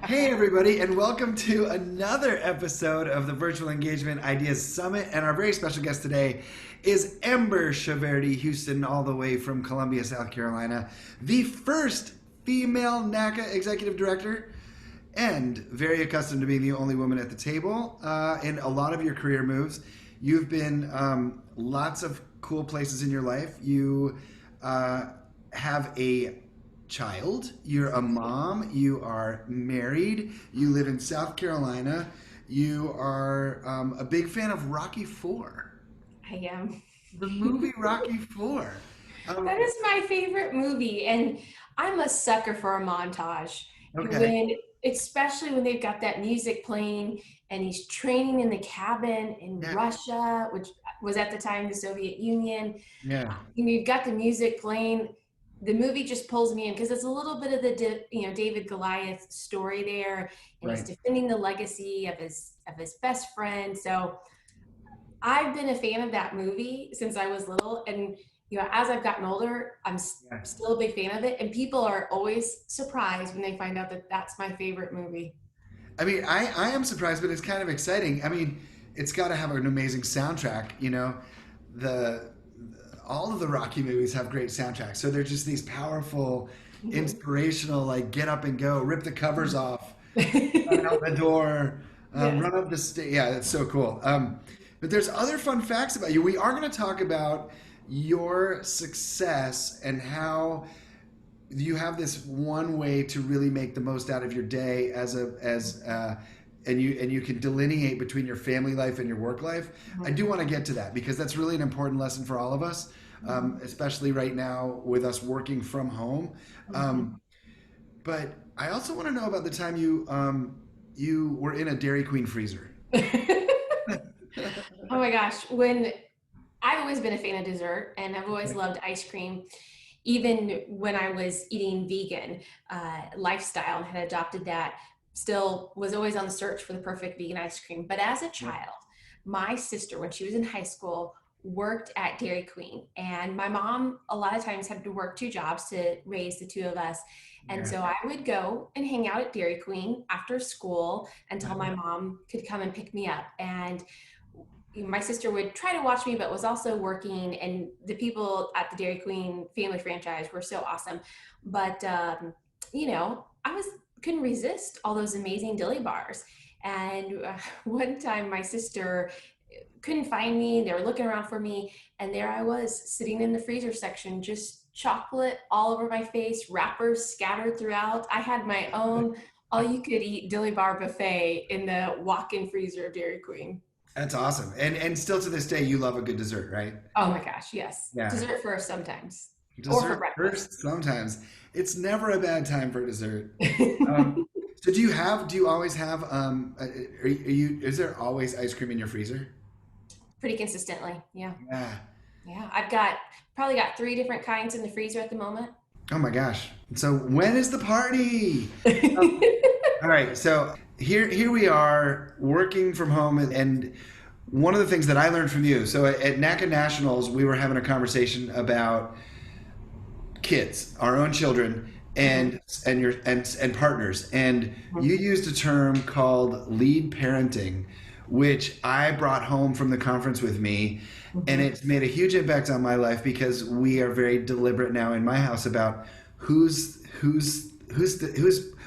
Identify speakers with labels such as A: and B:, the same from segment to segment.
A: Hey, everybody, and welcome to another episode of the Virtual Engagement Ideas Summit. And our very special guest today is Shaverdi Huston, all the way from Columbia, South Carolina, the first female NACA executive director, and very accustomed to being the only woman at the table in a lot of your career moves. You've been lots of cool places in your life. You have a child, you're a mom, you are married, you live in South Carolina, you are a big fan of Rocky Four,
B: I am.
A: the movie Rocky Four.
B: That is my favorite movie, and I'm a sucker for a montage.
A: Okay,
B: When, especially when they've got that music playing, and he's training in the cabin in
A: yeah,
B: Russia, which was at the time the Soviet Union.
A: yeah,
B: You've got the music playing. The movie just pulls me in because it's a little bit of the David Goliath story there, and he's
A: right.
B: defending the legacy of his best friend. So I've been a fan of that movie since I was little, and as I've gotten older, I'm
A: Yeah.
B: still a big fan of it. And people are always surprised when they find out that that's my favorite movie.
A: I mean, I am surprised, but it's kind of exciting. I mean, it's got to have an amazing soundtrack. The all of the Rocky movies have great soundtracks, so they're just these powerful,
B: Mhm.
A: inspirational, like get up and go, rip the covers off, run out the door,
B: Yes.
A: run up the stage. Yeah, that's so cool. But there's other fun facts about you. We are going to talk about your success and how you have this one way to really make the most out of your day and you can delineate between your family life and your work life. I
B: Mhm.
A: do want to get to that because that's really an important lesson for all of us,
B: Mhm.
A: especially right now with us working from home.
B: Mhm.
A: Um, but I also want to know about the time you were in a Dairy Queen freezer.
B: Oh my gosh. When I've always been a fan of dessert, and I've always
A: Okay.
B: loved ice cream. Even when I was eating vegan lifestyle and had adopted that, still was always on the search for the perfect vegan ice cream. But as a
A: Yeah.
B: child, my sister, when she was in high school, worked at Dairy Queen. And my mom, a lot of times, had to work two jobs to raise the two of us. And
A: Yeah.
B: so I would go and hang out at Dairy Queen after school until
A: Uh-huh.
B: my mom could come and pick me up. And my sister would try to watch me, but was also working. And the people at the Dairy Queen family franchise were so awesome. But I was couldn't resist all those amazing Dilly bars. And one time, my sister couldn't find me. They were looking around for me, and there I was sitting in the freezer section, just chocolate all over my face, wrappers scattered throughout. I had my own all-you-could-eat Dilly bar buffet in the walk-in freezer of Dairy Queen.
A: That's awesome. And still to this day, you love a good dessert, right?
B: Oh my gosh, yes.
A: Yeah.
B: Dessert first sometimes. Or for
A: Dessert
B: breakfast.
A: first sometimes. It's never a bad time for dessert. Um, so do you always have, is there always ice cream in your freezer?
B: Pretty consistently. Yeah.
A: Yeah.
B: Yeah. I've probably got three different kinds in the freezer at the moment.
A: Oh my gosh. So when is the party? Um, all right. So here we are working from home, and one of the things that I learned from you. So at NACA Nationals, we were having a conversation about kids, our own children,
B: Mhm.
A: and partners. And
B: Mhm.
A: you used a term called lead parenting, which I brought home from the conference with me, and
B: Mhm.
A: it's made a huge impact on my life because we are very deliberate now in my house about who's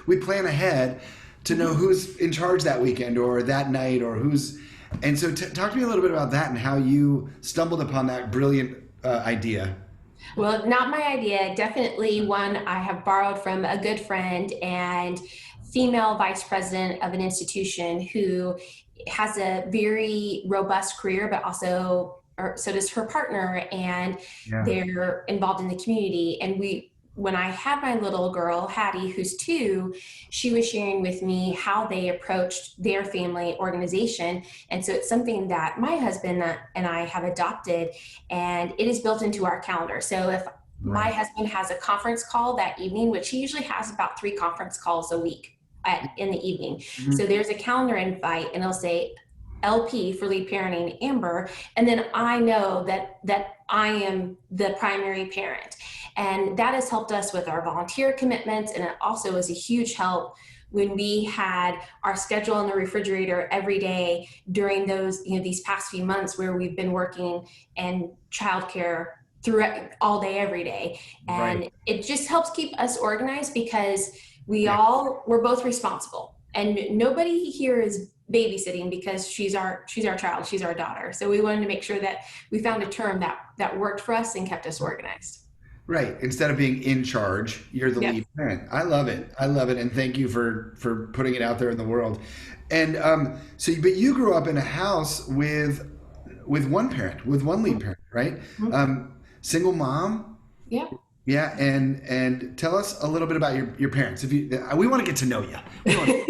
A: we plan ahead to know
B: Mhm.
A: who's in charge that weekend or that night or who's. And so talk to me a little bit about that and how you stumbled upon that brilliant idea.
B: Well, not my idea. Definitely one I have borrowed from a good friend and female vice president of an institution who has a very robust career, but also, or so does her partner, and
A: Yeah.
B: they're involved in the community. And when I had my little girl, Hattie, who's 2, she was sharing with me how they approached their family organization. And so it's something that my husband and I have adopted, and it is built into our calendar. So if my
A: Right.
B: husband has a conference call that evening, which he usually has about 3 conference calls a week in the evening. So
A: Mhm.
B: there's a calendar invite, and it'll say LP for lead parenting, Amber, and then I know that I am the primary parent. And that has helped us with our volunteer commitments, and it also is a huge help when we had our schedule in the refrigerator every day during those, these past few months where we've been working and childcare through all day, every day. And
A: Right.
B: it just helps keep us organized because
A: Yeah.
B: we're both responsible, and nobody here is babysitting because she's our child, she's our daughter. So we wanted to make sure that we found a term that worked for us and kept us organized.
A: Right. Instead of being in charge, you're the
B: Yep.
A: lead parent. I love it. I love it. And thank you for putting it out there in the world. And but you grew up in a house with one parent, with one lead parent, right?
B: Mhm.
A: Single mom.
B: Yep.
A: Yeah. And tell us a little bit about your parents. If you, we want to get to know you. We want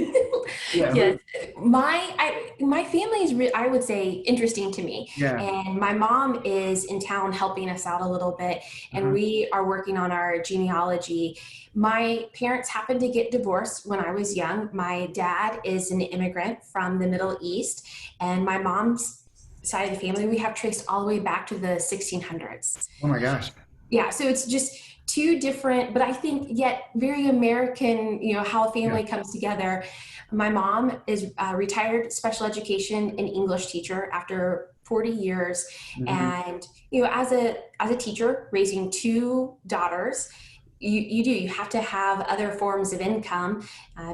A: yeah.
B: Yes, my family is I would say interesting to me,
A: Yeah.
B: and my mom is in town helping us out a little bit, and
A: Uh-huh.
B: we are working on our genealogy. My parents happened to get divorced when I was young. My dad is an immigrant from the Middle East, and my mom's side of the family we have traced all the way back to the 1600s.
A: Oh my gosh.
B: Yeah, so it's just two different, but I think yet very American, how a
A: Yeah.
B: family comes together. My mom is a retired special education and English teacher after 40 years.
A: Hmm.
B: And, as a teacher raising two daughters, you have to have other forms of income,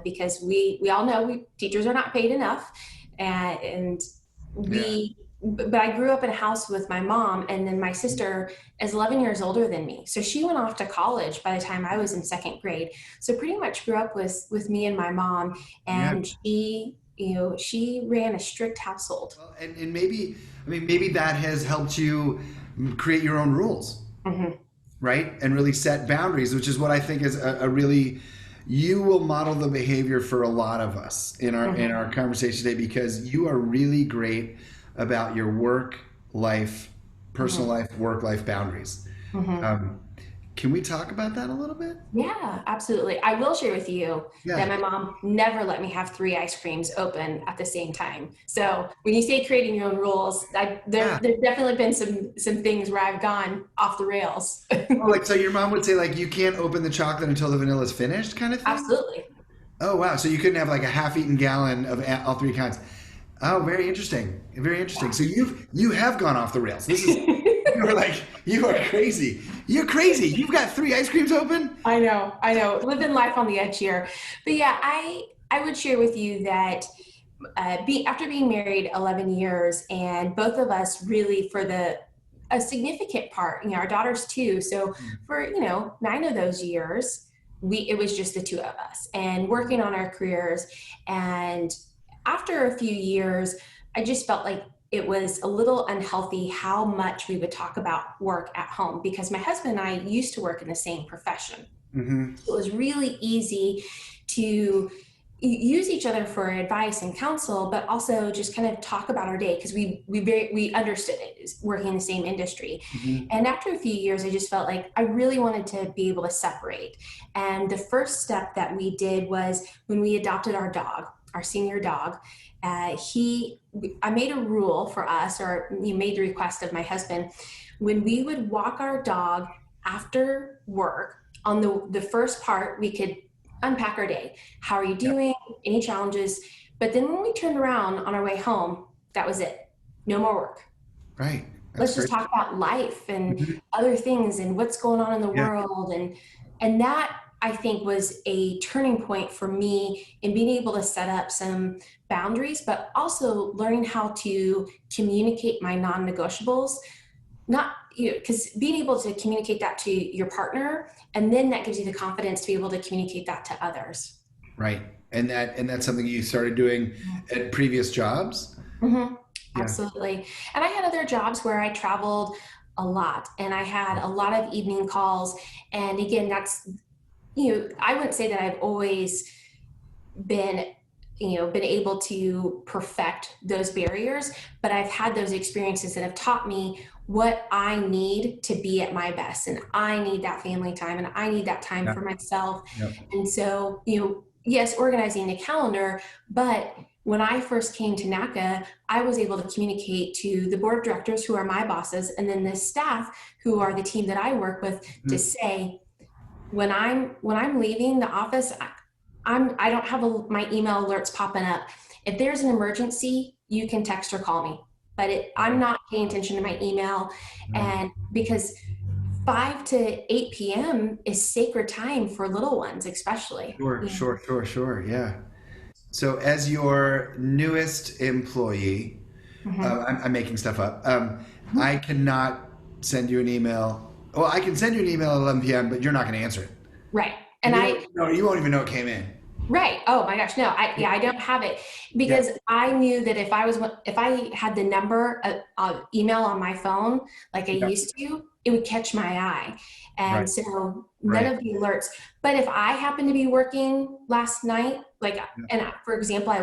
B: because we all know teachers are not paid enough. And
A: Yeah.
B: we, but I grew up in a house with my mom, and then my sister is 11 years older than me. So she went off to college by the time I was in second grade. So pretty much grew up with me and my mom,
A: Yeah.
B: and she ran a strict household.
A: Well, and maybe, I mean, maybe that has helped you create your own rules,
B: Hmm.
A: right? And really set boundaries, which is what I think is a really, you will model the behavior for a lot of us in
B: Hmm.
A: our conversation today, because you are really great about your work life, personal
B: Hmm.
A: life, work life boundaries.
B: Hmm.
A: Um, can we talk about that a little bit?
B: Yeah, absolutely. I will share with you that
A: Yeah.
B: my mom never let me have three ice creams open at the same time. So when you say creating your own rules,
A: Yeah.
B: there's definitely been some things where I've gone off the rails.
A: Oh, like, so your mom would say, like, you can't open the chocolate until the vanilla is finished, kind of thing?
B: Absolutely.
A: Oh, wow. So you couldn't have like a half-eaten gallon of all three kinds. Oh, very interesting. Very interesting. So you have gone off the rails. This is, you were like, you are crazy. You're crazy. You've got three ice creams open?
B: I know. Living life on the edge here. But yeah, I would share with you that after being married 11 years, and both of us really for a significant part, our daughters too. So for, 9 of those years, it was just the two of us and working on our careers. And after a few years, I just felt like it was a little unhealthy how much we would talk about work at home, because my husband and I used to work in the same profession.
A: Mm-hmm.
B: It was really easy to use each other for advice and counsel, but also just kind of talk about our day because we understood it working in the same industry.
A: Mm-hmm.
B: And after a few years, I just felt like I really wanted to be able to separate. And the first step that we did was when we adopted our dog, our senior dog. I made a rule for us, or you made the request of my husband, when we would walk our dog after work. On the first part, we could unpack our day. How are you
A: Yeah.
B: doing? Any challenges? But then when we turned around on our way home, that was it. No more work.
A: Right. That's
B: Let's just
A: great.
B: talk about life and
A: Mhm.
B: other things and what's going on in the
A: Yeah.
B: world. And that I think was a turning point for me in being able to set up some boundaries, but also learning how to communicate my non-negotiables. Not, because being able to communicate that to your partner, and then that gives you the confidence to be able to communicate that to others.
A: Right. And that's something you started doing at previous jobs?
B: Hmm.
A: Yeah.
B: Absolutely. And I had other jobs where I traveled a lot and I had a lot of evening calls. And again, that's, I wouldn't say that I've always been been able to perfect those barriers, but I've had those experiences that have taught me what I need to be at my best. And I need that family time and I need that time
A: Yeah.
B: for myself.
A: Yeah.
B: And so, yes, organizing the calendar, but when I first came to NACA, I was able to communicate to the board of directors, who are my bosses, and then the staff, who are the team that I work with, to
A: Mhm.
B: say, when I'm leaving the office, I don't have my email alerts popping up. If there's an emergency, you can text or call me, but I'm not paying attention to my email.
A: Right.
B: And because 5 to 8 p.m. is sacred time for little ones, especially.
A: Sure, sure, sure, sure. Yeah. So, as your newest employee,
B: Mm-hmm.
A: I'm making stuff up. I cannot send you an email. Well, I can send you an email at 11 p.m., but you're not going to answer it.
B: Right. And
A: You won't, no, you won't even know it came in.
B: right. Oh my gosh. No, I don't have it
A: Yeah.
B: because I knew that if I had the number of email on my phone, like I
A: Yeah.
B: used to, it would catch my eye.
A: Right.
B: And so none
A: Right.
B: of the alerts, but if I happened to be working last night, like,
A: Yeah.
B: for example,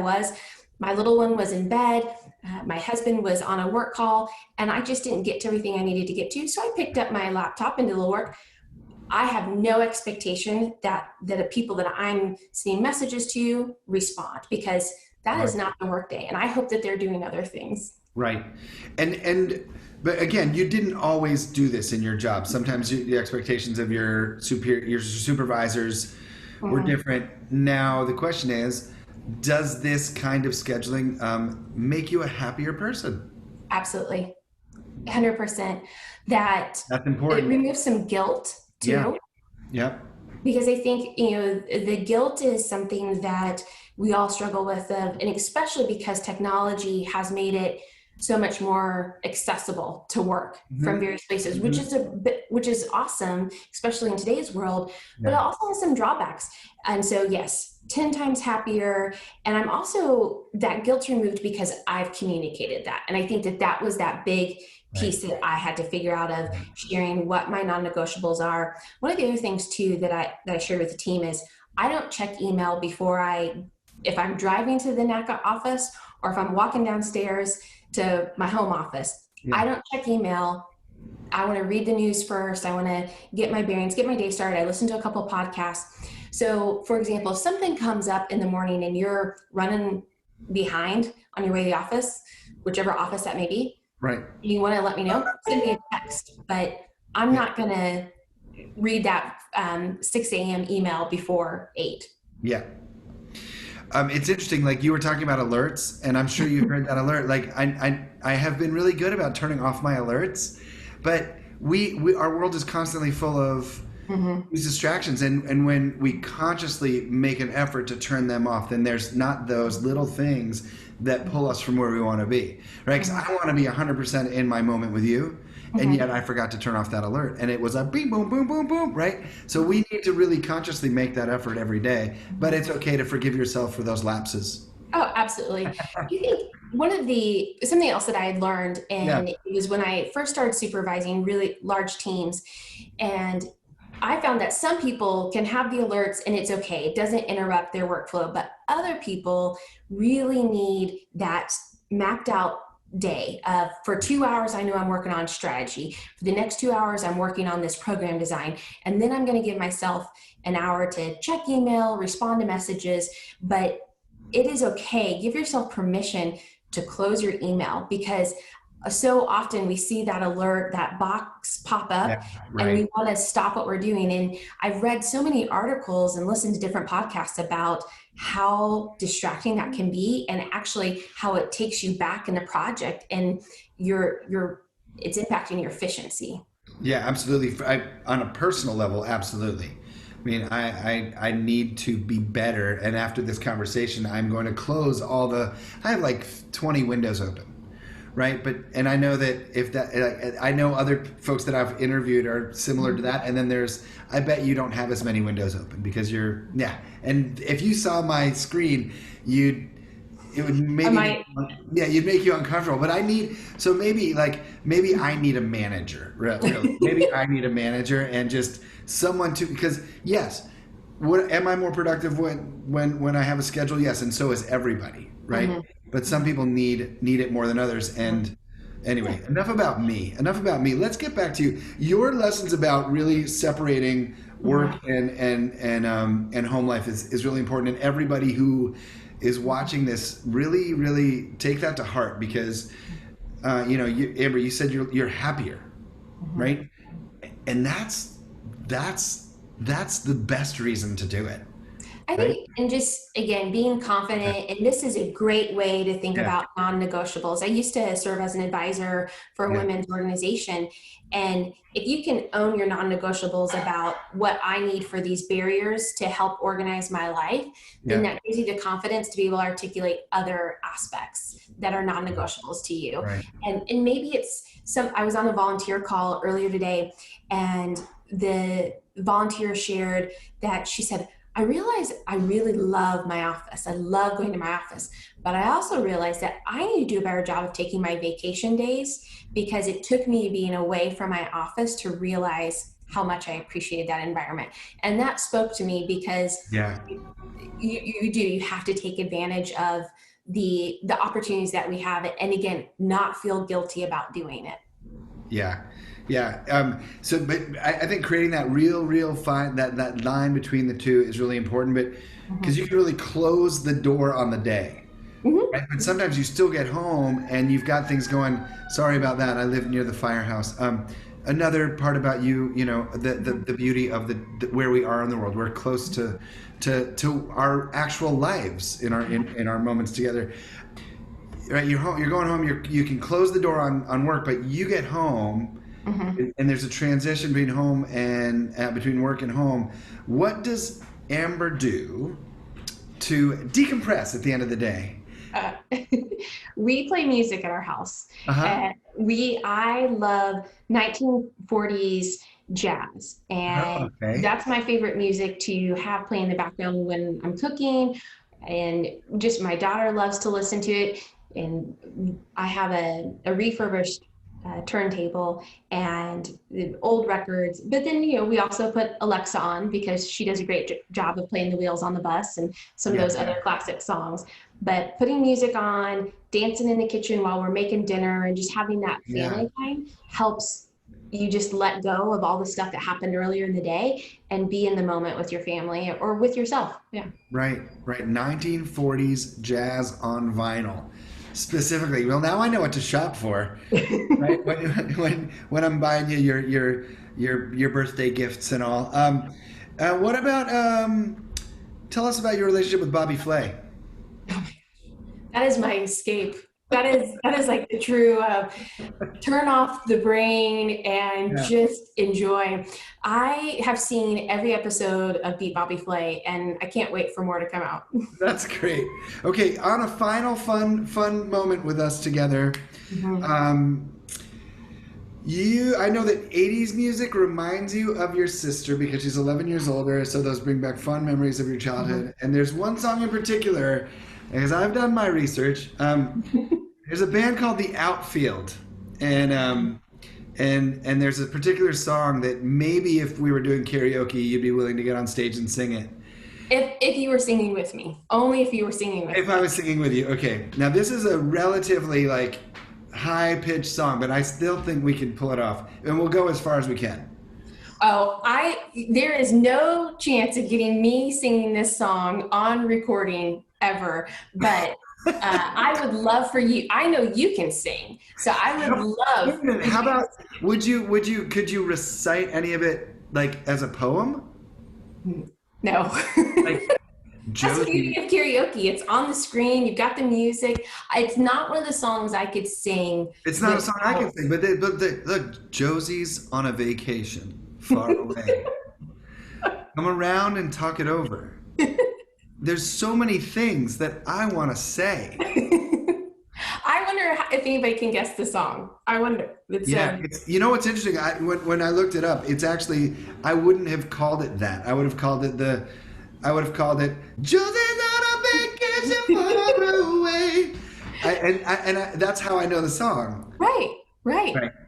B: my little one was in bed, my husband was on a work call, and I just didn't get to everything I needed to get to. So I picked up my laptop and did a little work. I have no expectation that the people that I'm sending messages to respond, because that
A: Right.
B: is not the workday. And I hope that they're doing other things.
A: Right. And but again, you didn't always do this in your job. Sometimes the expectations of your supervisors were
B: Mhm.
A: different. Now the question is, does this kind of scheduling make you a happier person?
B: Absolutely. 100%. That
A: That's
B: it
A: important.
B: removes some guilt
A: Yeah.
B: too,
A: Yep.
B: because I think, the guilt is something that we all struggle with, and especially because technology has made it so much more accessible to work from
A: Hmm.
B: various places,
A: Hmm.
B: which is awesome, especially in today's world, but it
A: Yeah.
B: also has some drawbacks. And so, yes, 10 times happier. And I'm also, that guilt removed because I've communicated that. And I think that that was that big
A: Right.
B: piece that I had to figure out, of sharing what my non-negotiables are. One of the other things too that I shared with the team is I don't check email if I'm driving to the NACA office or if I'm walking downstairs to my home office. I
A: Yeah.
B: don't check email. I want to read the news first. I want to get my bearings, get my day started. I listen to a couple podcasts. So, for example, if something comes up in the morning and you're running behind on your way to the office, whichever office that may be,
A: Right.
B: you want to let me know, send me a text. But I'm
A: Yeah.
B: not going to read that 6 a.m. email before 8.
A: Yeah. It's interesting. Like you were talking about alerts, and I'm sure you heard that alert. Like I have been really good about turning off my alerts, but our world is constantly full of
B: Mm-hmm.
A: these distractions, and when we consciously make an effort to turn them off, then there's not those little things that pull us from where we want to be, right? Because I want to be 100% in my moment with you, and
B: Mm-hmm.
A: yet I forgot to turn off that alert, and it was a beep, boom, boom, boom, boom, right? So we need to really consciously make that effort every day, but it's okay to forgive yourself for those lapses.
B: Oh, absolutely. You think something else that I had learned,
A: Yeah.
B: and it was when I first started supervising really large teams, and I found that some people can have the alerts and it's okay. It doesn't interrupt their workflow, but other people really need that mapped out day of, for 2 hours, I know I'm working on strategy. For the next 2 hours, I'm working on this program design. And then I'm going to give myself an hour to check email, respond to messages, but it is okay. Give yourself permission to close your email, because so often we see that alert, that box pop
A: Yeah.
B: up, and
A: Right.
B: we want to stop what we're doing. And I've read so many articles and listened to different podcasts about how distracting that can be, and actually how it takes you back in the project, and it's impacting your efficiency.
A: Yeah, absolutely. On a personal level, absolutely. I mean, I need to be better. And after this conversation, I'm going to close I have like 20 windows open, right? And I know that I know other folks that I've interviewed are similar to that. And then I bet you don't have as many windows open because yeah. And if you saw my screen, it would
B: I
A: maybe,
B: might,
A: yeah, you'd make you uncomfortable. But maybe I need a manager, really. Maybe I need a manager and just someone because yes, what am I more productive when I have a schedule? Yes, and so is everybody, right?
B: mhm.
A: But some people need it more than others. And anyway, enough about me. Enough about me. Let's get back to your lessons about really separating work
B: Mhm.
A: and home life is really important. And everybody who is watching this really take that to heart because Amber, you said you're happier,
B: Mhm.
A: right? And that's the best reason to do it.
B: I
A: right?
B: think, and just again, being
A: Yeah.
B: confident, and this is a great way to think
A: Yeah.
B: about non-negotiables. I used to serve as an advisor for a
A: Yeah.
B: women's organization. And if you can own your non-negotiables about what I need for these barriers to help organize my life, then
A: Yeah.
B: that gives you the confidence to be able to articulate other aspects that are non-negotiables to you.
A: Right.
B: And maybe it's I was on a volunteer call earlier today, and the volunteer shared that she said, I realize I really love my office. I love going to my office, but I also realized that I need to do a better job of taking my vacation days, because it took me being away from my office to realize how much I appreciated that environment. And that spoke to me, because
A: Yeah.
B: you have to take advantage of the opportunities that we have, and again, not feel guilty about doing it.
A: Yeah. Yeah. But I think creating that real fine, that line between the two is really important, but because you can really close the door on the day.
B: Mm-hmm.
A: Right? But sometimes you still get home and you've got things going. Sorry about that. I live near the firehouse. Another part about you, the beauty of the where we are in the world. We're close to our actual lives in our moments together. Right? You're home. You're going home. You can close the door on work, but you get home, and there's a transition between home and between work and home. What does Amber do to decompress at the end of the day?
B: We play music at our house.
A: Uh-huh.
B: I love 1940s jazz,
A: Oh,
B: and
A: okay.
B: that's my favorite music to have play in the background when I'm cooking. And just my daughter loves to listen to it. And I have a refurbished turntable and the old records. But then, we also put Alexa on, because she does a great job of playing the wheels on the bus and some of those other classic songs. But putting music on, dancing in the kitchen while we're making dinner, and just having that family time helps you just let go of all the stuff that happened earlier in the day and be in the moment with your family or with yourself. Yeah.
A: Right. 1940s jazz on vinyl, specifically. Well, now I know what to shop for. Right. When I'm buying you your birthday gifts and all. What about tell us about your relationship with Bobby Flay?
B: That is my escape. That is like the true turn off the brain and just enjoy. I have seen every episode of Beat Bobby Flay, and I can't wait for more to come out.
A: That's great. Okay, on a final fun moment with us together. I know that 80s music reminds you of your sister because she's 11 years older, so those bring back fond memories of your childhood. And there's one song in particular, because I've done my research. There's a band called The Outfield, and there's a particular song that maybe if we were doing karaoke, you'd be willing to get on stage and sing it.
B: If you were singing with me, only if you were singing with me.
A: If I was singing with you, okay. Now this is a relatively high-pitched song, but I still think we can pull it off, and we'll go as far as we can.
B: Oh, there is no chance of getting me singing this song on recording ever, but I would love for you. I know you can sing, so I would love.
A: How about could you recite any of it as a poem?
B: No. That's the
A: Josie.
B: beauty of karaoke. It's on the screen. You've got the music. It's not one of the songs I could sing.
A: It's not a song I can sing, but look, Josie's on a vacation far away. Come around and talk it over. There's so many things that I want to say.
B: I wonder if anybody can guess the song. I wonder. What's
A: interesting? When I looked it up, it's actually, I wouldn't have called it that. I would have called it Josie's on a vacation far away. That's how I know the song.
B: Right.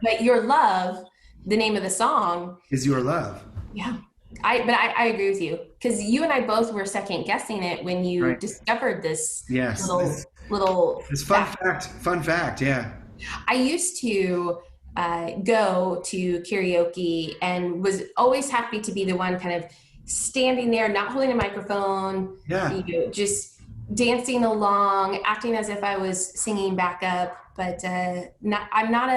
B: But Your Love, the name of the song,
A: is Your Love.
B: Yeah. I agree with you, because you and I both were second guessing it when you discovered this little
A: fun fact. Yeah.
B: I used to go to karaoke and was always happy to be the one kind of standing there, not holding a microphone, just dancing along, acting as if I was singing backup, but I'm not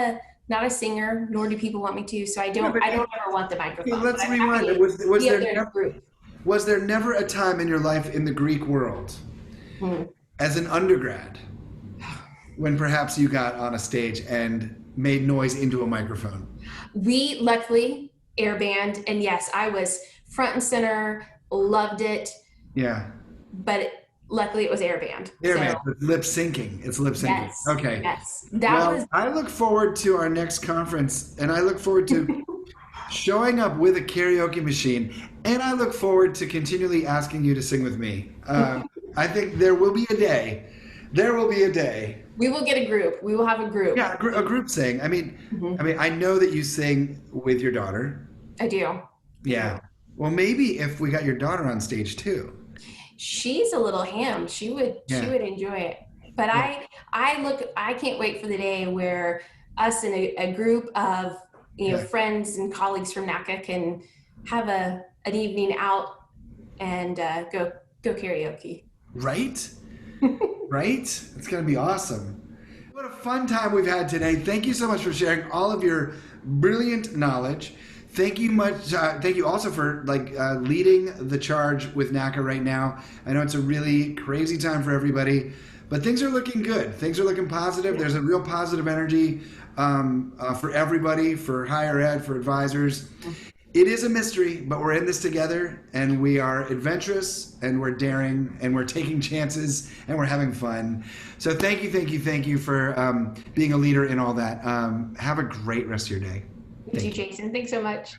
B: a singer, nor do people want me to. So I don't ever want the microphone.
A: Let's rewind. Was Was there never a time in your life in the Greek world, as an undergrad, when perhaps you got on a stage and made noise into a microphone?
B: We luckily airband, and yes, I was front and center, loved it,
A: Yeah.
B: but luckily it was airband.
A: Airband,
B: So
A: it's lip syncing. It's lip syncing.
B: yes,
A: Okay.
B: yes,
A: Well, I look forward to our next conference, and I look forward to showing up with a karaoke machine, and I look forward to continually asking you to sing with me. I think there will be a day. There will be a day.
B: we will get a group. We will have a group.
A: Yeah, a group sing. I know that you sing with your daughter.
B: I do.
A: Yeah. Well, maybe if we got your daughter on stage too.
B: She's a little ham. She would enjoy it. But I can't wait for the day where us and a group of friends and colleagues from NACA can have an evening out and go karaoke.
A: Right? Right? It's going to be awesome. What a fun time we've had today. Thank you so much for sharing all of your brilliant knowledge. Thank you much. Thank you also for leading the charge with NACA right now. I know it's a really crazy time for everybody, but things are looking good. Things are looking positive. There's a real positive energy for everybody, for higher ed, for advisors. It is a mystery, but we're in this together, and we are adventurous, and we're daring, and we're taking chances, and we're having fun. So thank you for being a leader in all that. Have a great rest of your day.
B: Thank you, Jason. Thanks so much.